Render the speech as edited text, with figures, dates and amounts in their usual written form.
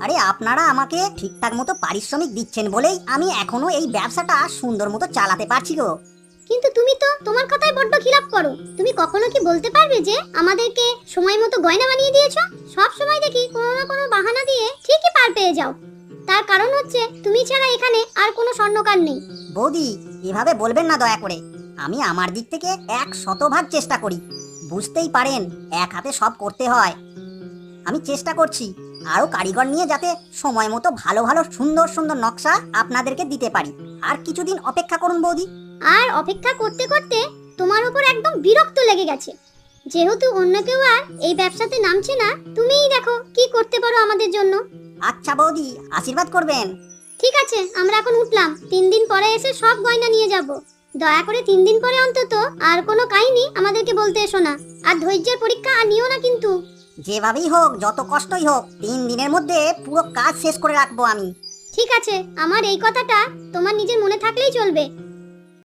আরে আপনারা আমাকে ঠিকঠাক মতো পারিশ্রমিক দিচ্ছেন বলেই আমি এখনো এই ব্যবসাটা সুন্দর মতো চালাতে পারছি গো। কিন্তু তুমি তো তোমার কথাই বড্ড খিলাপ করো। তুমি কখনো কি বলতে পারবে যে আমাদেরকে সময় মতো গয়না বানিয়ে দিয়েছো? সব সময় দেখি কোনো না কোনো বাহানা দিয়ে ঠিকই পার পেয়ে যাও। তার কারণ হচ্ছে তুমি ছাড়া এখানে আর কোনো স্বর্ণকার নেই। বৌদি, এভাবে বলবেন না দয়া করে। আমি আমার দিক থেকে 100% চেষ্টা করি। বুঝতেই পারেন, এক হাতে সব করতে হয়। আমি চেষ্টা করছি আরো কারিগর নিয়ে যাতে সময় মতো ভালো ভালো সুন্দর সুন্দর নকশা আপনাদেরকে দিতে পারি। আর কিছুদিন অপেক্ষা করুন বৌদি। আর অপেক্ষা করতে করতে তোমার উপর একদম বিরক্ত লেগে গেছে। যেহেতু অন্য কেউ আর এই ব্যবসাতে নামছে না, তুমিই দেখো কি করতে পারো আমাদের জন্য। আচ্ছা বৌদি, আশীর্বাদ করবেন। ঠিক আছে, আমরা এখন উঠলাম। 3 দিন পরে এসে সব গয়না নিয়ে যাব। দয়া করে 3 দিন পরে অন্তত আর কোনো কাহিনী আমাদেরকে বলতে এসো না। আর ধৈর্যের পরীক্ষা আর নিও না কিন্তু। যেভাবেই হোক, যত কষ্টই হোক, 3 দিনের মধ্যে পুরো কাজ শেষ করে রাখবো আমি। ঠিক আছে, আমার এই কথাটা তোমার নিজের মনে থাকলেই চলবে।